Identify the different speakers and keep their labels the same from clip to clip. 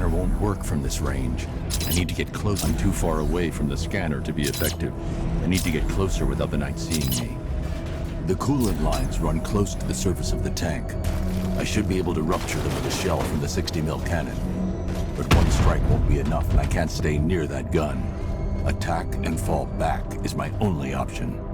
Speaker 1: scanner won't work from this range. I need to get close. I'm too far away from the scanner to be effective. I need to get closer without the Knight seeing me. The coolant lines run close to the surface of the tank. I should be able to rupture them with a shell from the 60 mil cannon. But one strike won't be enough, and I can't stay near that gun. Attack and fall back is my only option.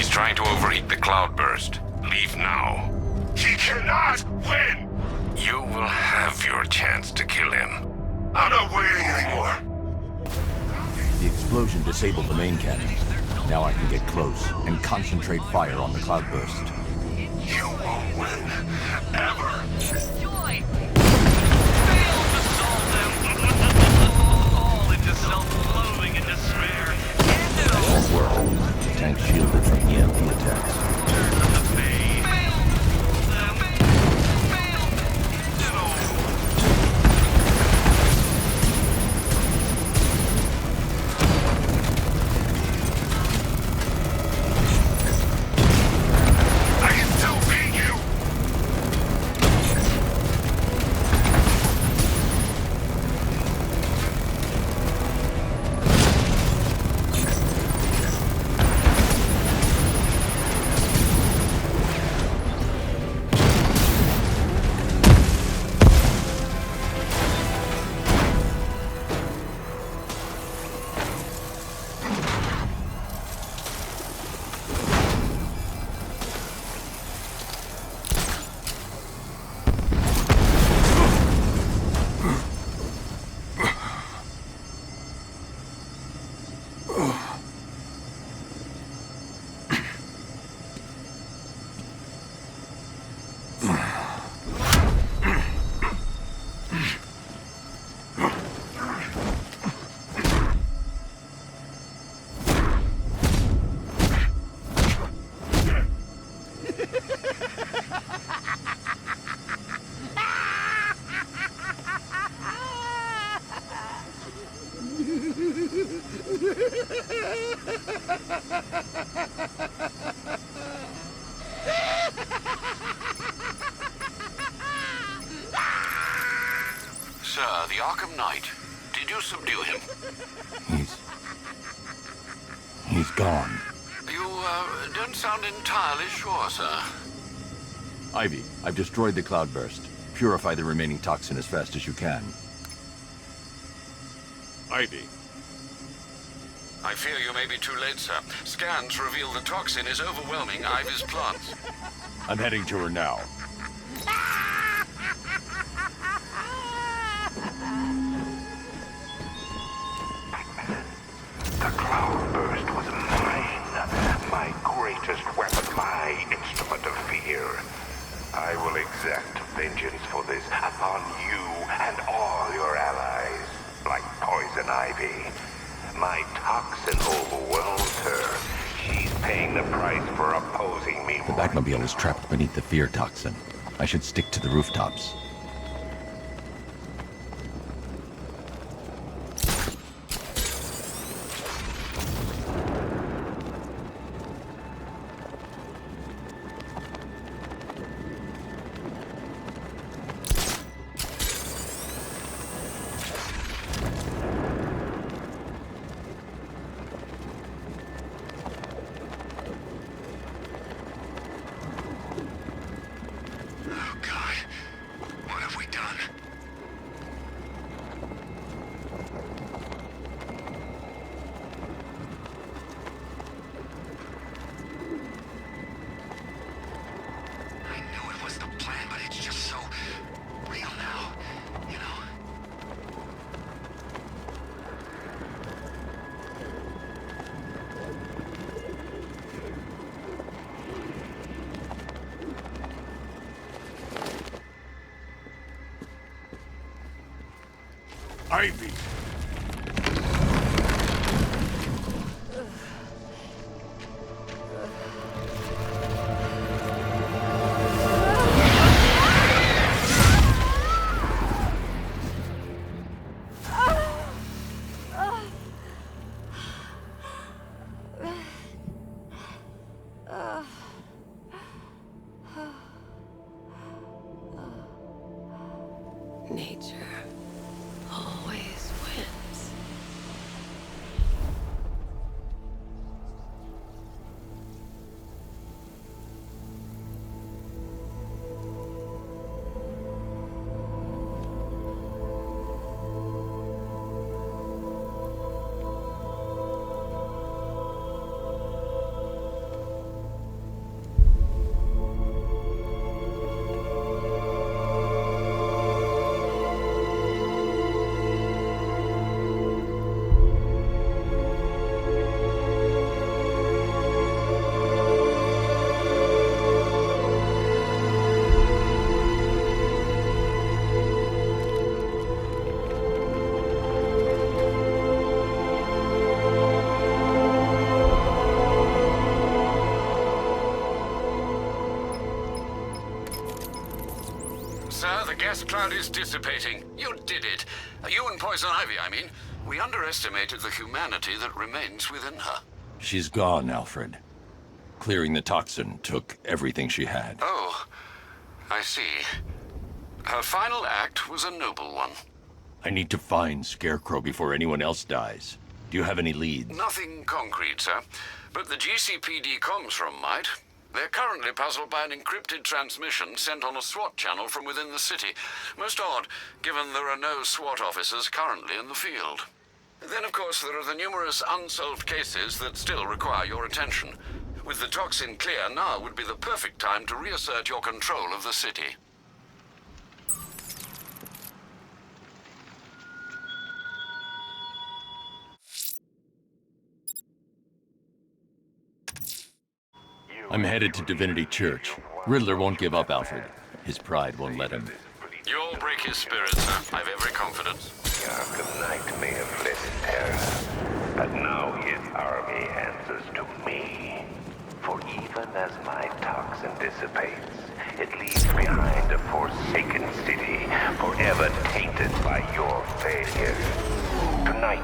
Speaker 2: Trying to overheat the cloudburst. Leave now.
Speaker 3: He cannot win!
Speaker 2: You will have your chance to kill him.
Speaker 3: I'm not waiting anymore.
Speaker 1: The explosion disabled the main cannon. Now I can get close and concentrate fire on the cloudburst.
Speaker 3: You won't win. Ever.
Speaker 4: Joy! Failed to solve them! All into self-loathing and despair.
Speaker 1: That won't work. The tank shielded from EMP attacks.
Speaker 2: Sir, the Arkham Knight. Did you subdue him?
Speaker 1: He's gone.
Speaker 2: You, don't sound entirely sure, sir.
Speaker 1: Ivy, I've destroyed the cloudburst. Purify the remaining toxin as fast as you can.
Speaker 2: Ivy. I fear you may be too late, sir. Scans reveal the toxin is overwhelming Ivy's plants.
Speaker 1: I'm heading to her now.
Speaker 3: The cloudburst was mine. My greatest weapon, my instrument of fear. I will exact vengeance for this upon you and all your allies. Like poison ivy. My toxin overwhelms her. She's paying the price for opposing me.
Speaker 1: The Batmobile is trapped beneath the fear toxin. I should stick to the rooftops.
Speaker 2: was the plan, but it's just so real now, you know?
Speaker 3: Ivy!
Speaker 5: Nature always wins.
Speaker 2: Sir, the gas cloud is dissipating. You did it. You and Poison Ivy, I mean. We underestimated the humanity that remains within her.
Speaker 1: She's gone, Alfred. Clearing the toxin took everything she had.
Speaker 2: Oh, I see. Her final act was a noble one.
Speaker 1: I need to find Scarecrow before anyone else dies. Do you have any leads?
Speaker 2: Nothing concrete, sir. But the GCPD comms room might. They're currently puzzled by an encrypted transmission sent on a SWAT channel from within the city. Most odd, given there are no SWAT officers currently in the field. Then, of course, there are the numerous unsolved cases that still require your attention. With the toxin clear, now would be the perfect time to reassert your control of the city.
Speaker 1: I'm headed to Divinity Church. Riddler won't give up, Alfred. His pride won't let him.
Speaker 2: You'll break his spirit, sir. I've every confidence.
Speaker 3: The Arkham Knight may have led terror, but now his army answers to me. For even as my toxin dissipates, it leaves behind a forsaken city, forever tainted by your failure. Tonight,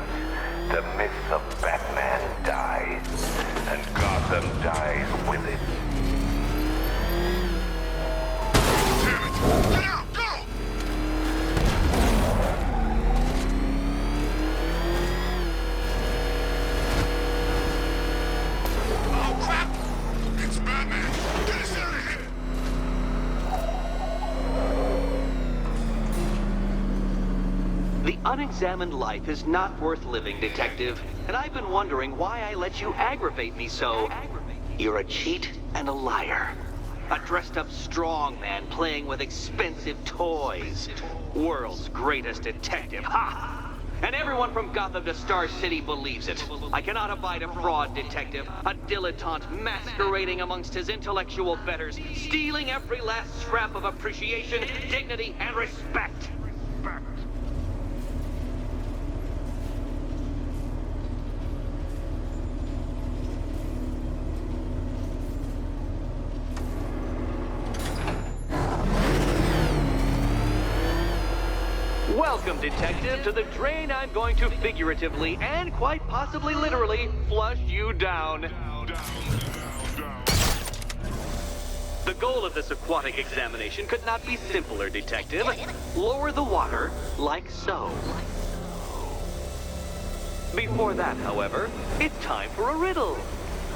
Speaker 3: the myth of Batman dies, and Gotham dies with it. Damn it! Get out! Go! Oh, crap! It's Batman! Get us out of here!
Speaker 4: The unexamined life is not worth living, Detective. And I've been wondering why I let you aggravate me so. You're a cheat and a liar. A dressed-up strongman playing with expensive toys. World's greatest detective. Ha! And everyone from Gotham to Star City believes it. I cannot abide a fraud detective, a dilettante masquerading amongst his intellectual betters, stealing every last scrap of appreciation, dignity, and respect. Welcome, Detective, to the drain I'm going to figuratively and quite possibly literally flush you down. The goal of this aquatic examination could not be simpler, Detective. Lower the water like so. Before that, however, it's time for a riddle.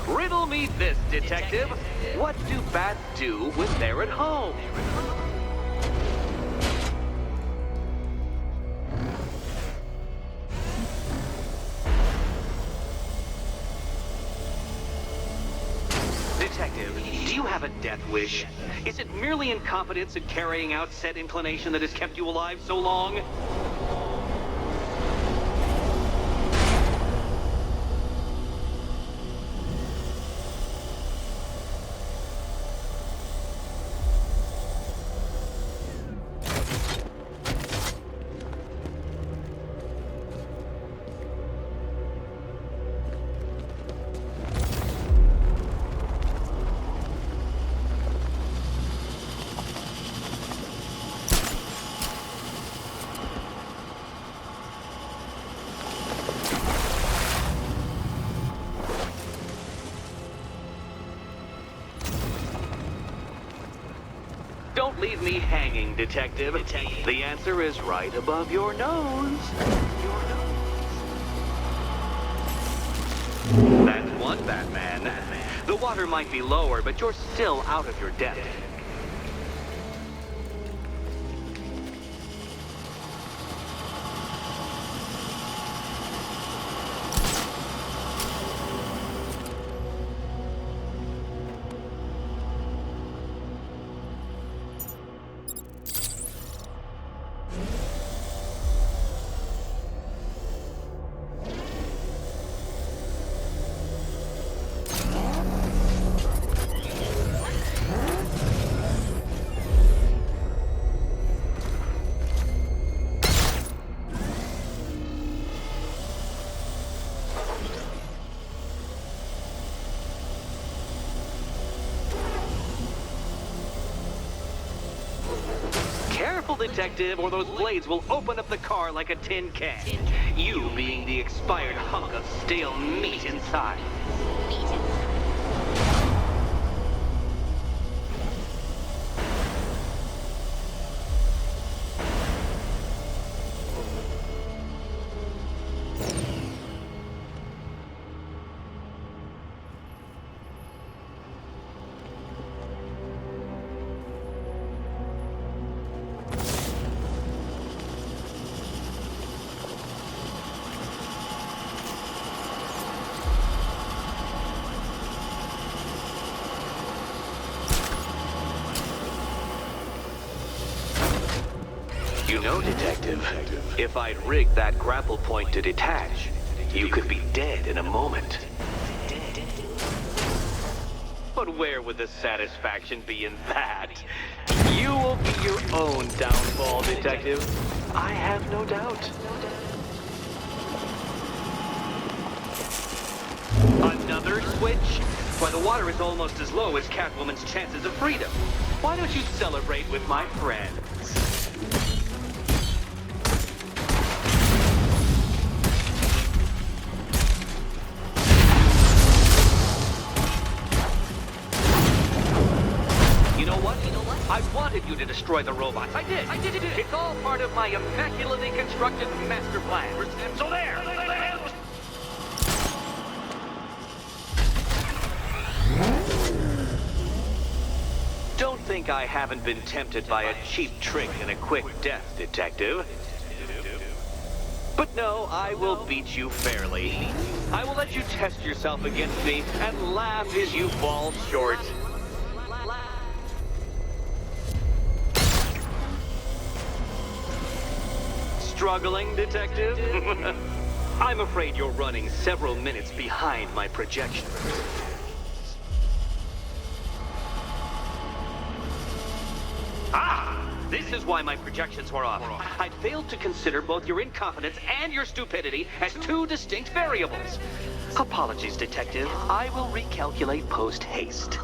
Speaker 4: Riddle me this, Detective. What do bats do when they're at home? Detective, do you have a death death wish? Is it merely incompetence at carrying out said inclination that has kept you alive so long? Don't leave me hanging, Detective. The answer is right above your nose. That's one, Batman. The water might be lower, but you're still out of your depth. Careful, Detective, or those blades will open up the car like a tin can. You being the expired hunk of stale meat inside. You know, Detective, if I'd rigged that grapple point to detach, you could be dead in a moment. But where would the satisfaction be in that? You will be your own downfall, Detective. I have no doubt. Another switch? Why, the water is almost as low as Catwoman's chances of freedom. Why don't you celebrate with my friends? I wanted you to destroy the robots. I did. It's all part of my immaculately constructed master plan. So there. Don't think I haven't been tempted by a cheap trick and a quick death, Detective. But no, I will beat you fairly. I will let you test yourself against me and laugh as you fall short. Struggling, Detective? I'm afraid you're running several minutes behind my projections. This is why my projections were off. I failed to consider both your incompetence and your stupidity as two distinct variables. Apologies, Detective. I will recalculate post-haste.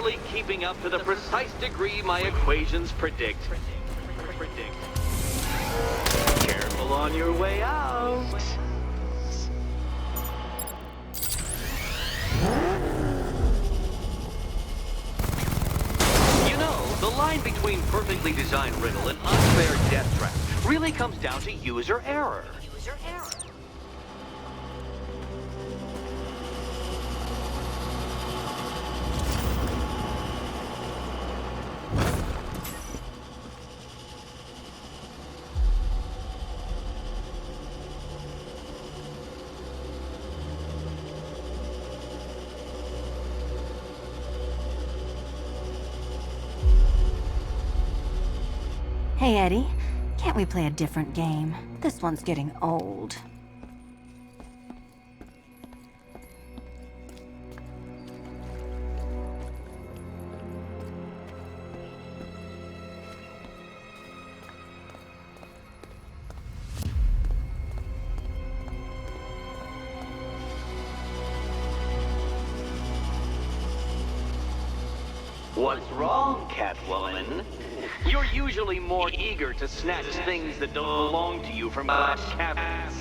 Speaker 4: finally keeping up to the precise degree my equations predict. Careful on your way out. You know, the line between perfectly designed riddle and unfair death trap really comes down to user error.
Speaker 6: Hey, Eddie. Can't we play a different game? This one's getting old.
Speaker 4: What's wrong, Catwoman? You're usually more eager to snatch things that don't belong to you from glass cabinets.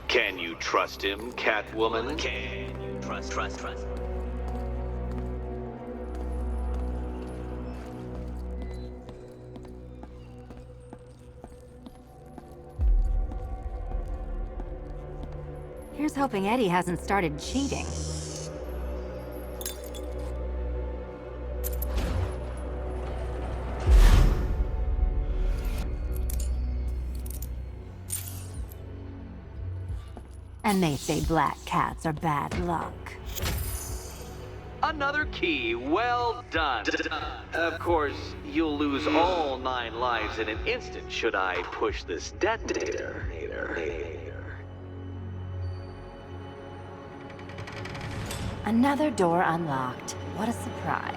Speaker 4: Can you trust him, Catwoman? Can you trust?
Speaker 6: Here's hoping Eddie hasn't started cheating. And they say black cats are bad luck.
Speaker 4: Another key, well done. Of course, you'll lose all 9 lives in an instant should I push this detonator.
Speaker 6: Another door unlocked. What a surprise.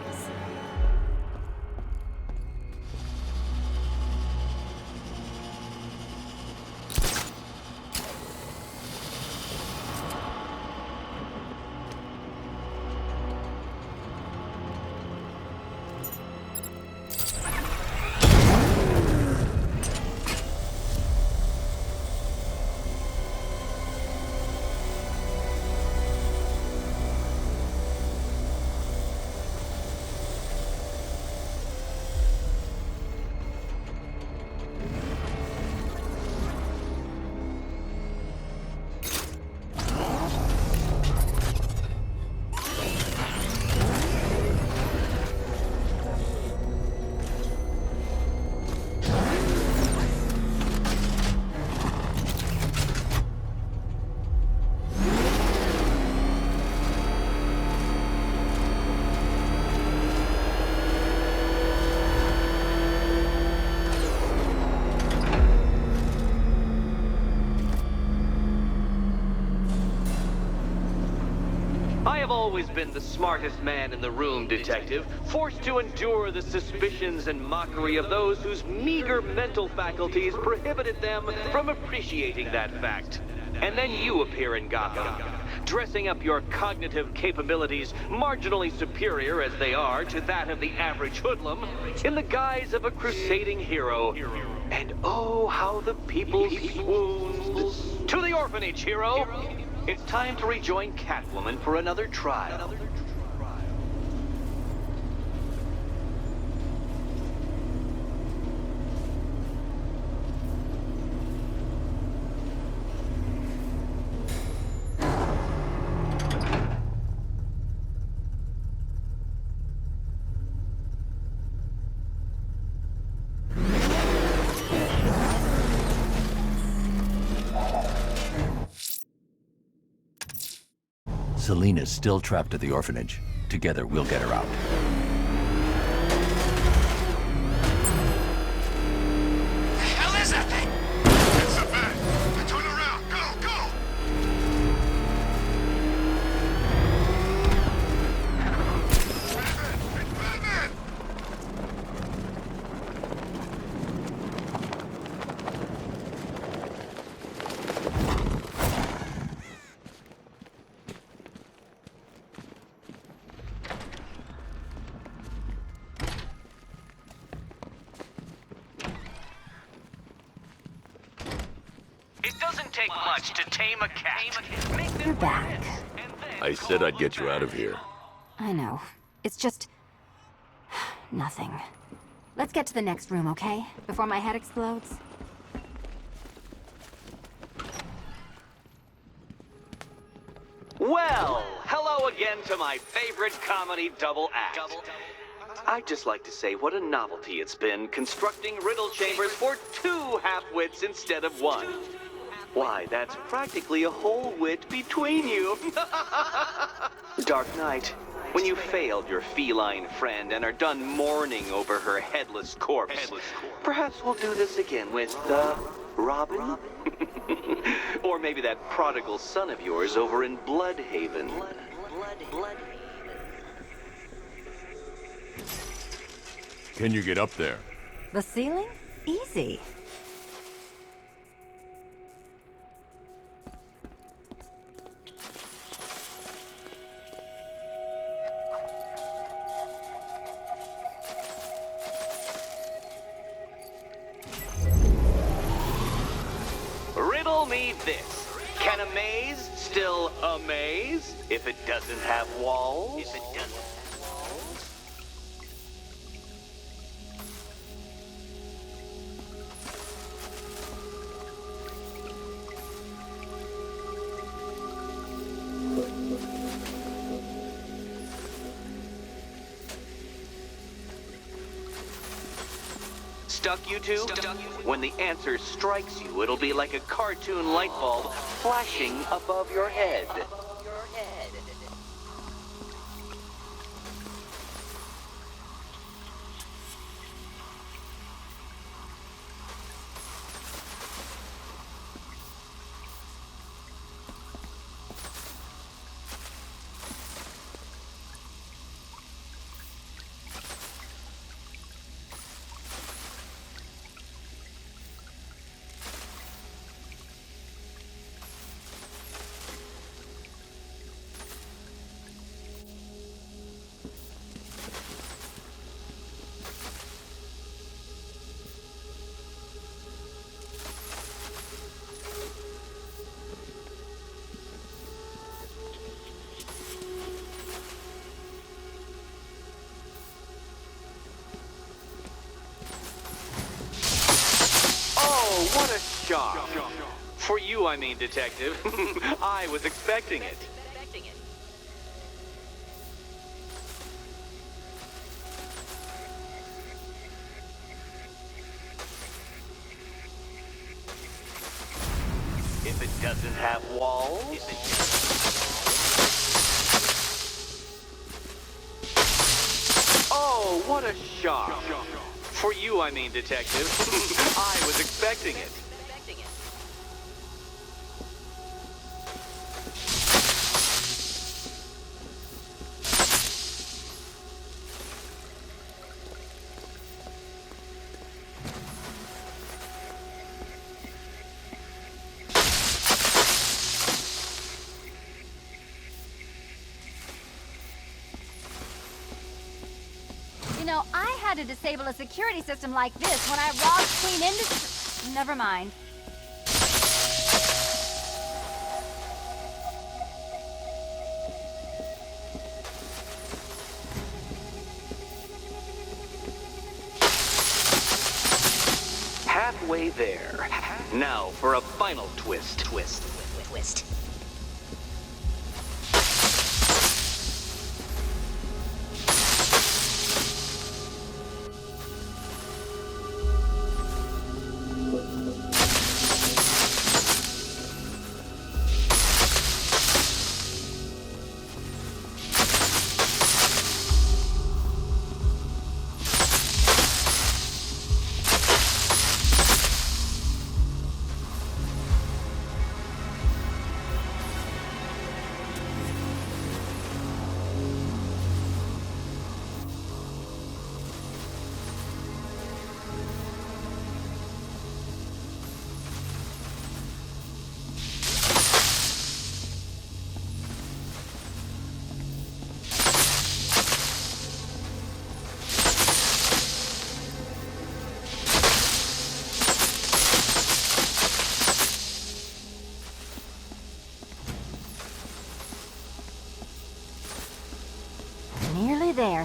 Speaker 4: Always been the smartest man in the room, Detective, forced to endure the suspicions and mockery of those whose meager mental faculties prohibited them from appreciating that fact. And then you appear in Gotham, dressing up your cognitive capabilities marginally superior as they are to that of the average hoodlum, in the guise of a crusading hero. And oh, how the people swooned. To the orphanage, hero! It's time to rejoin Catwoman for another trial.
Speaker 1: Selina's still trapped at the orphanage. Together, we'll get her out.
Speaker 3: The hell is that thing? It's a bat. Turn around. Go, go! Batman! It's Batman!
Speaker 4: Doesn't take much to tame a cat.
Speaker 6: You're back.
Speaker 1: I said I'd get you out of here.
Speaker 6: I know. It's just... nothing. Let's get to the next room, okay? Before my head explodes.
Speaker 4: Well, hello again to my favorite comedy double act. I'd just like to say what a novelty it's been constructing riddle chambers for 2 half-wits instead of 1. Why, that's practically a whole wit between you. Dark Knight, when you failed your feline friend and are done mourning over her headless corpse, perhaps we'll do this again with, Robin? Or maybe that prodigal son of yours over in Bloodhaven.
Speaker 1: Can you get up there?
Speaker 6: The ceiling? Easy.
Speaker 4: Riddle me this. Can a maze still amaze if it doesn't have walls? Stuck, you two? When the answer strikes you, it'll be like a cartoon light bulb flashing above your head. What a shock. For you, I mean, Detective. I was expecting it. If it doesn't have walls? Oh, what a shock. For you, I mean, Detective. I was expecting it.
Speaker 6: You know, I had to disable a security system like this when I robbed Queen Industries. Never mind.
Speaker 4: Halfway there. Now for a final twist.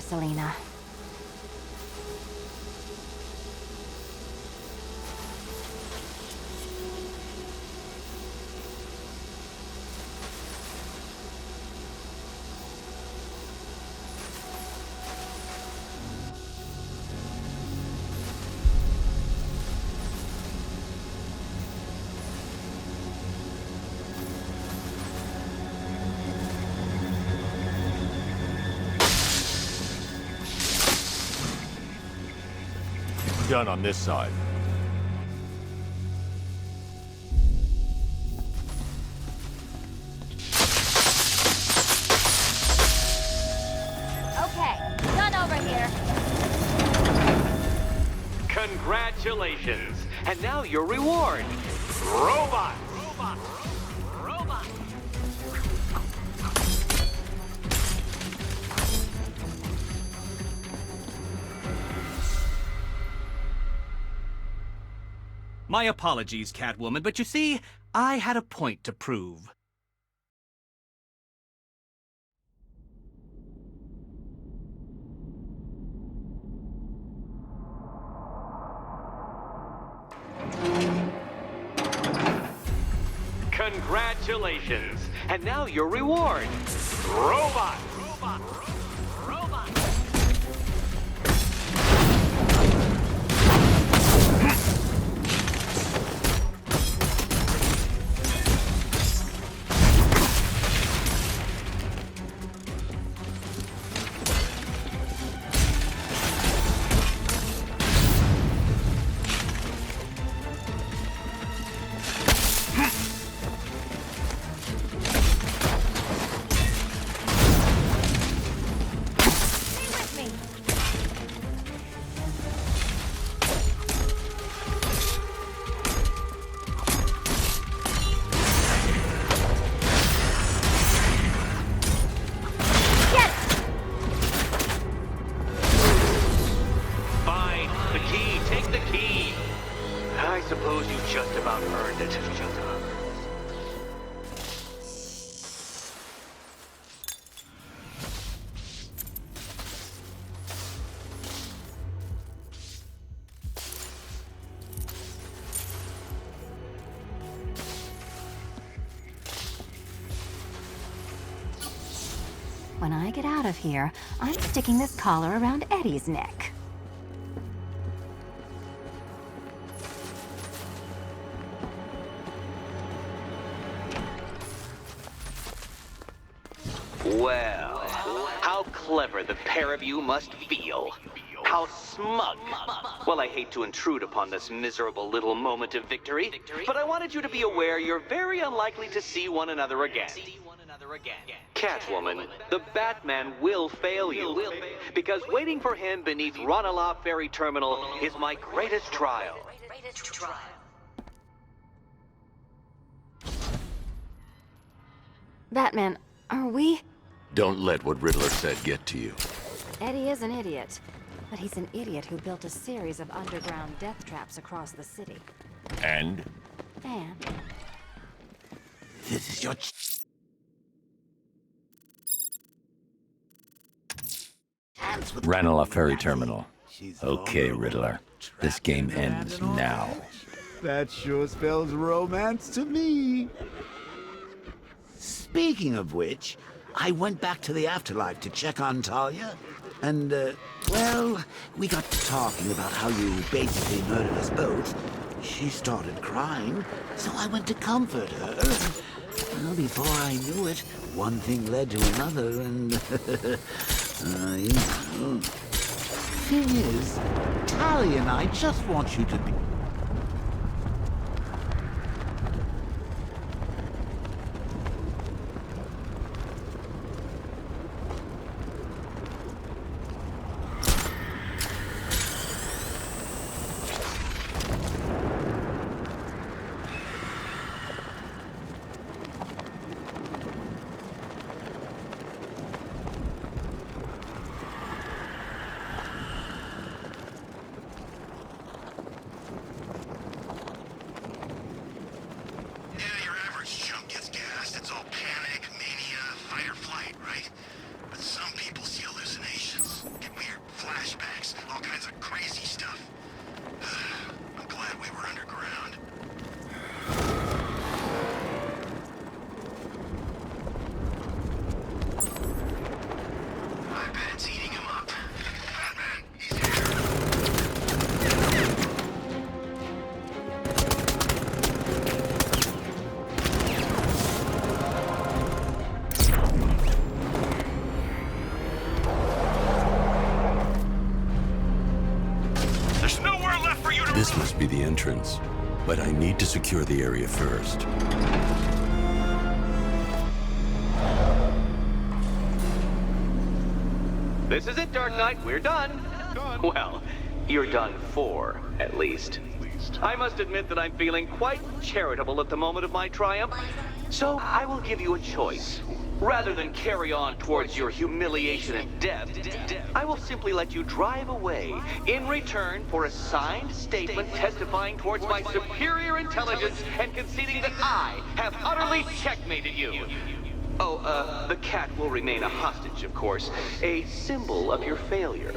Speaker 6: Selina.
Speaker 1: Done on this side.
Speaker 6: Okay, done over here.
Speaker 4: Congratulations! And now your reward. Robot!
Speaker 7: My apologies, Catwoman, but you see, I had a point to prove.
Speaker 4: Congratulations! And now your reward. Robot! Suppose you just about earned it.
Speaker 6: When I get out of here, I'm sticking this collar around Eddie's neck.
Speaker 4: Well, how clever the pair of you must feel. How smug. Well, I hate to intrude upon this miserable little moment of victory, but I wanted you to be aware you're very unlikely to see one another again. Catwoman, the Batman will fail you, because waiting for him beneath Ranelagh Ferry Terminal is my greatest trial.
Speaker 6: Batman, are we?
Speaker 1: Don't let what Riddler said get to you.
Speaker 6: Eddie is an idiot, but he's an idiot who built a series of underground death traps across the city.
Speaker 1: And?
Speaker 6: And
Speaker 8: This is your
Speaker 1: Ranelagh Ferry Terminal. Okay, Riddler. This game ends now.
Speaker 8: That sure spells romance to me. Speaking of which, I went back to the afterlife to check on Talia, and, well, we got to talking about how you basically murdered us both. She started crying, so I went to comfort her. Well, before I knew it, one thing led to another, and, you know. Thing is, Talia and I just want you to be...
Speaker 1: This must be the entrance, but I need to secure the area first.
Speaker 4: This is it, Dark Knight. We're done. Well, you're done for, at least. I must admit that I'm feeling quite charitable at the moment of my triumph. So I will give you a choice. Rather than carry on towards your humiliation and death, I will simply let you drive away in return for a signed statement testifying towards my superior intelligence and conceding that I have utterly checkmated you. Oh, the cat will remain a hostage, of course. A symbol of your failure.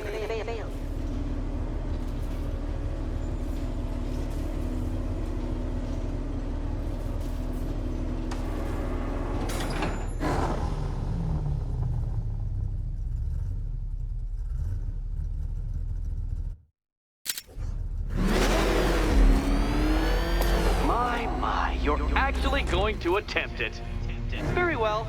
Speaker 4: My, you're actually going to attempt it. Very well.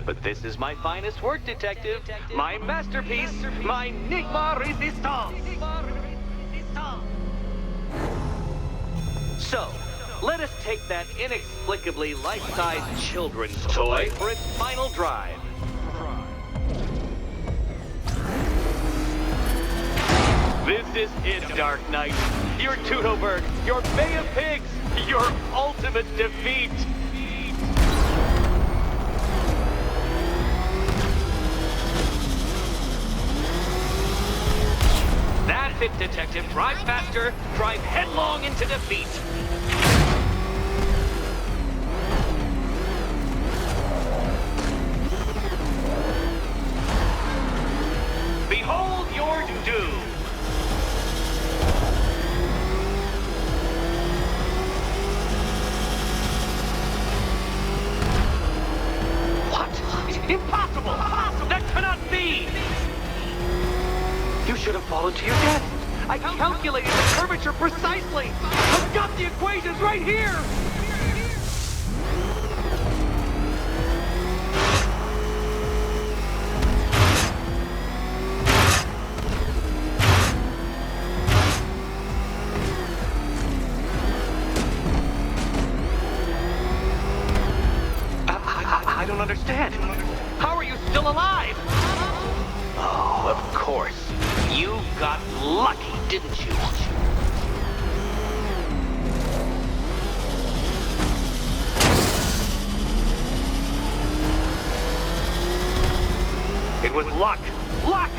Speaker 4: But this is my finest work, Detective. My masterpiece, my Enigma Resistance. So, let us take that inexplicably life-sized children's toy for its final drive. This is it, Dark Knight. Your Toodleberg, your Bay of Pigs, your ultimate defeat. That's it, Detective. Drive faster. Drive headlong into defeat. Behold your doom. What? Impossible! That cannot be! You should have fallen to your death. I calculated the curvature precisely. I've got the equations right here. I don't understand. How are you still alive? Oh, of course. You got lucky, didn't you? It was luck. Luck!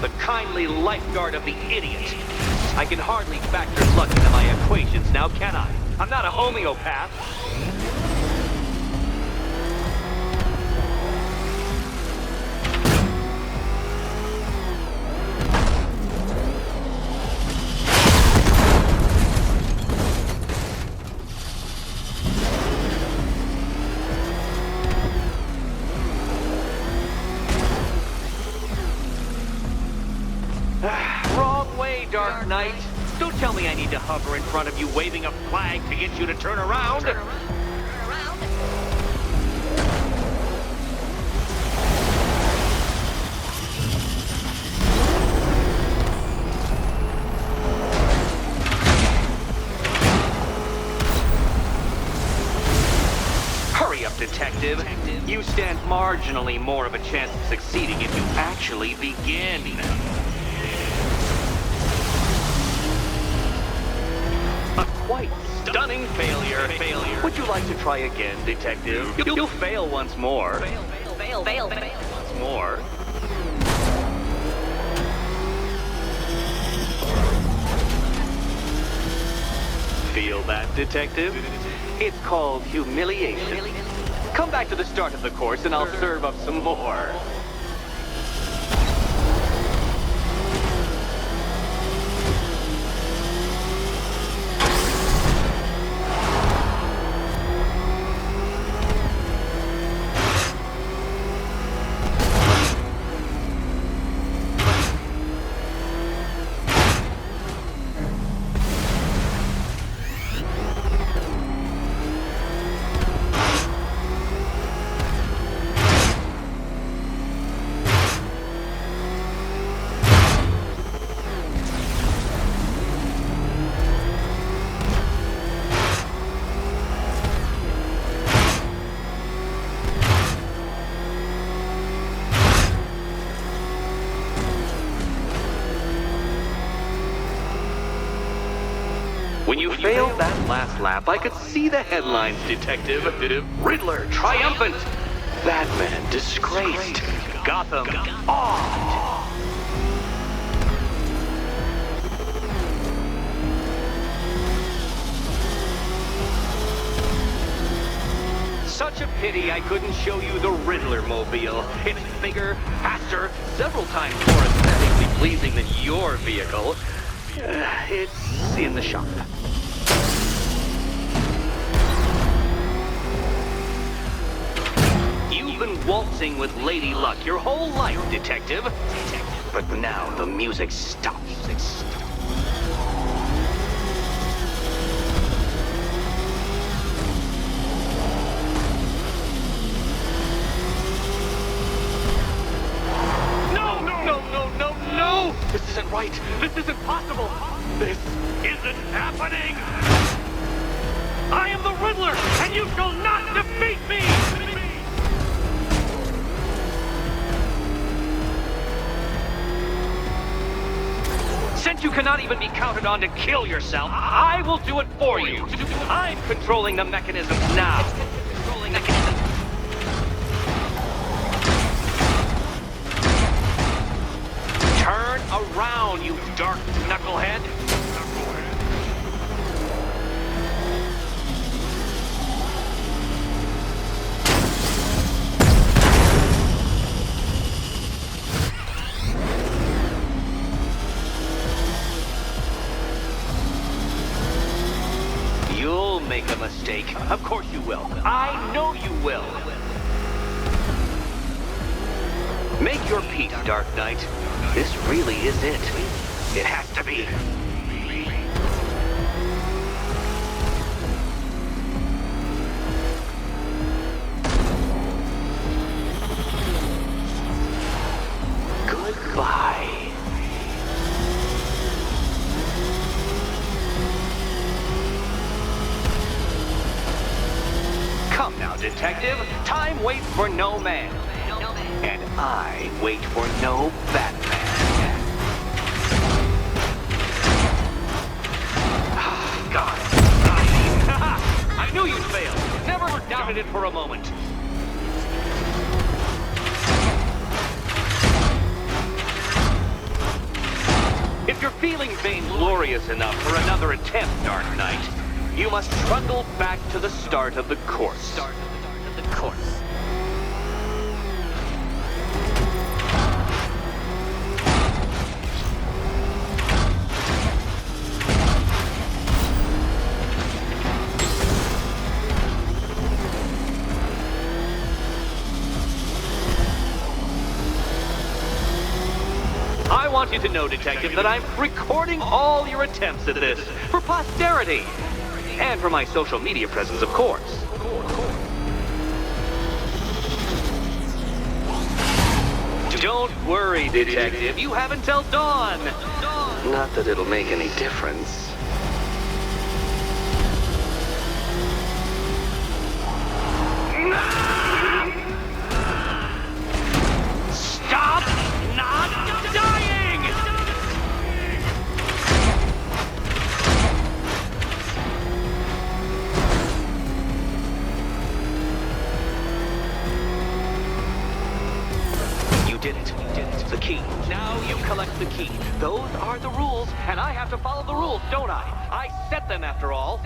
Speaker 4: The kindly lifeguard of the idiot. I can hardly factor luck into my equations now, can I? I'm not a homeopath. Dark Knight. Don't tell me I need to hover in front of you waving a flag to get you to turn around. Hurry up, Detective. You stand marginally more of a chance of succeeding if you actually begin. A quite stunning failure. Would you like to try again, Detective? You'll fail once more. Fail once more. Feel that, Detective? It's called humiliation. Come back to the start of the course and I'll serve up some more. When you failed that last lap, I could see the headlines, Detective. Riddler triumphant. Batman disgraced. Gotham awed. Such a pity I couldn't show you the Riddler mobile. It's bigger, faster, several times more aesthetically pleasing than your vehicle. It's in the shop. You've been waltzing with Lady Luck your whole life, Detective. But now the music stops. No! This isn't right. This isn't possible. This isn't happening. I am the Riddler, and you shall not defeat me! Since you cannot even be counted on to kill yourself, I will do it for you. I'm controlling the mechanisms now. Turn around, you dark knucklehead. You'll make a mistake. Of course you will. I know you will. Make your peace, Dark Knight. This really is it. It has to be. Goodbye. Come now, Detective. Time waits for no man. And I wait for no Batman. God. I knew you'd fail. Never doubted it for a moment. If you're feeling vainglorious enough for another attempt, Dark Knight, you must trundle back to the start of the course. I want you to know, Detective, that I'm recording all your attempts at this for posterity. And for my social media presence, of course. Don't worry, Detective. You have until dawn. Not that it'll make any difference. Stop not dying! You did it. The key. Now you collect the key. Those are the rules, and I have to follow the rules, don't I? I set them after all.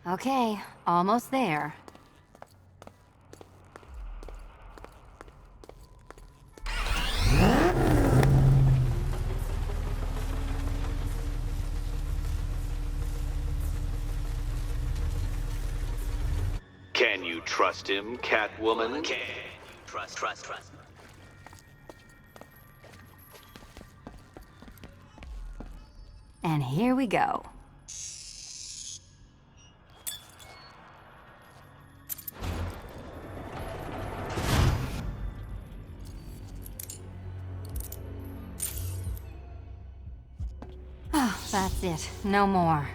Speaker 6: Okay, almost there.
Speaker 4: Can you trust him, Catwoman? Trust.
Speaker 6: And here we go. That's it. No more.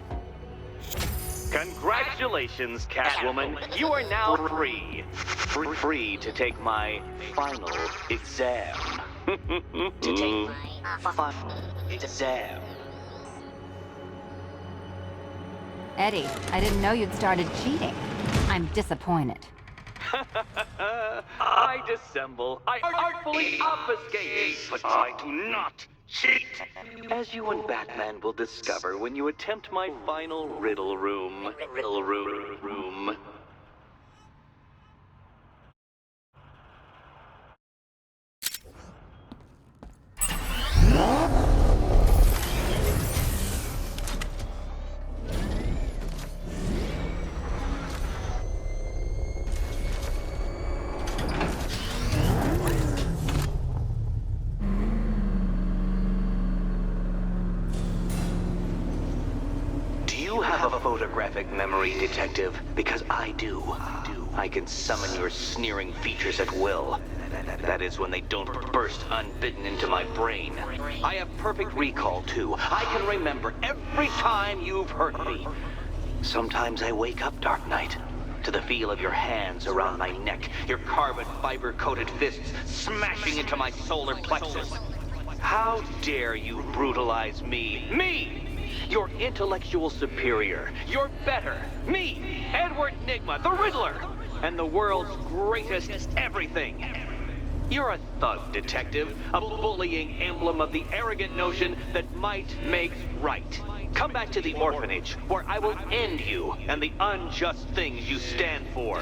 Speaker 4: Congratulations, Catwoman. You are now free. Free to take my final exam. To take my final exam.
Speaker 6: Eddie, I didn't know you'd started cheating. I'm disappointed.
Speaker 4: I dissemble. I artfully obfuscate. But I do not cheat. As you and Batman will discover when you attempt my final riddle room. Riddle room. Photographic memory, Detective, because I do. I can summon your sneering features at will. That is when they don't burst unbidden into my brain. I have perfect recall, too. I can remember every time you've hurt me. Sometimes I wake up, Dark Knight, to the feel of your hands around my neck, your carbon fiber-coated fists smashing into my solar plexus. How dare you brutalize me? Me! Your intellectual superior. You're better. Me, Edward Nygma, the Riddler, and the world's greatest everything. You're a thug, Detective, a bullying emblem of the arrogant notion that might makes right. Come back to the orphanage, where I will end you and the unjust things you stand for.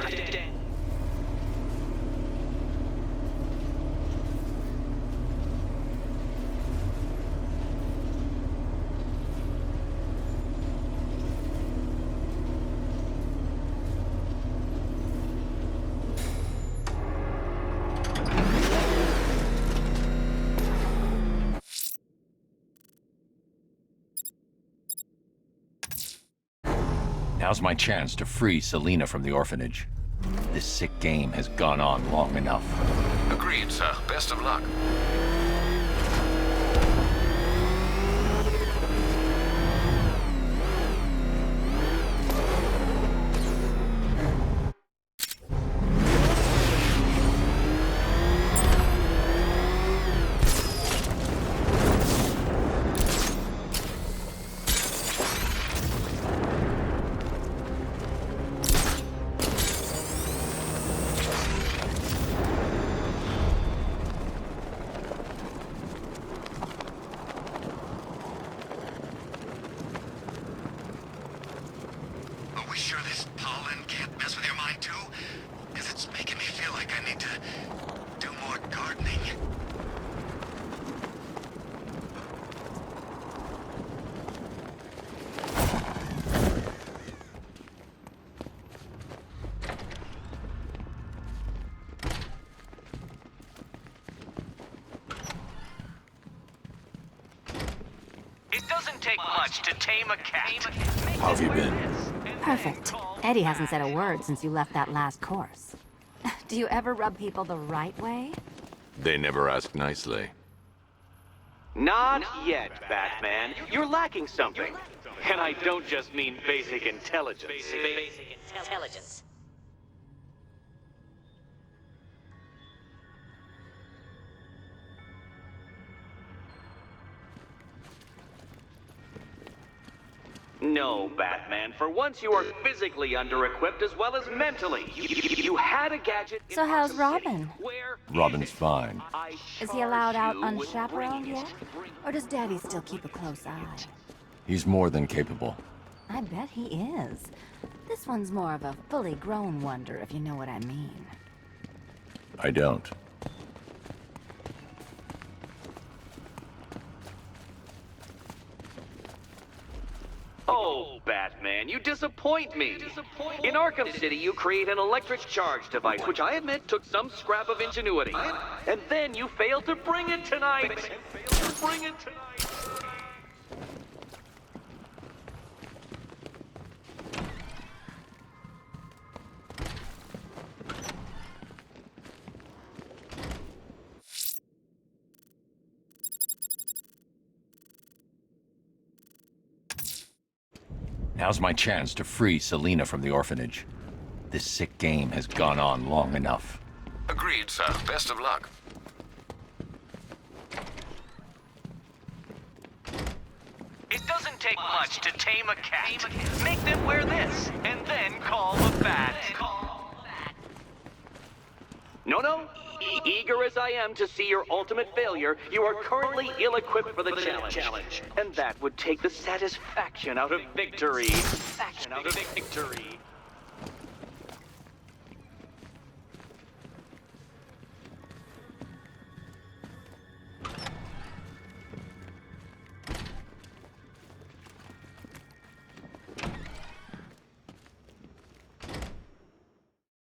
Speaker 1: Now's my chance to free Selina from the orphanage. This sick game has gone on long enough.
Speaker 2: Agreed, sir. Best of luck.
Speaker 4: It doesn't take much to tame a cat.
Speaker 1: How have you been?
Speaker 6: Perfect. Eddie hasn't said a word since you left that last course. Do you ever rub people the right way?
Speaker 1: They never ask nicely.
Speaker 4: Not yet, Batman. You're lacking something. And I don't just mean basic intelligence. Basic intelligence. No, Batman. For once, you are physically under-equipped as well as mentally. You had a gadget in
Speaker 6: So how's
Speaker 4: Arkham
Speaker 6: Robin?
Speaker 4: City, where
Speaker 1: Robin's fine.
Speaker 6: Is he allowed out
Speaker 4: charge you with
Speaker 6: unchaperoned
Speaker 4: bringing
Speaker 6: yet? Or does Daddy still keep a close eye?
Speaker 1: He's more than capable.
Speaker 6: I bet he is. This one's more of a fully grown wonder, if you know what I mean.
Speaker 1: I don't.
Speaker 4: Oh, Batman, you disappoint me. In Arkham City, you create an electric charge device, which I admit took some scrap of ingenuity. And then you failed to bring it tonight.
Speaker 1: Now's my chance to free Selina from the orphanage. This sick game has gone on long enough.
Speaker 2: Agreed, sir. Best of luck.
Speaker 4: It doesn't take much to tame a cat. Make them wear this, and then call the bat. No. Eager as I am to see your ultimate failure, you are currently ill-equipped for the challenge. And that would take the satisfaction out of victory.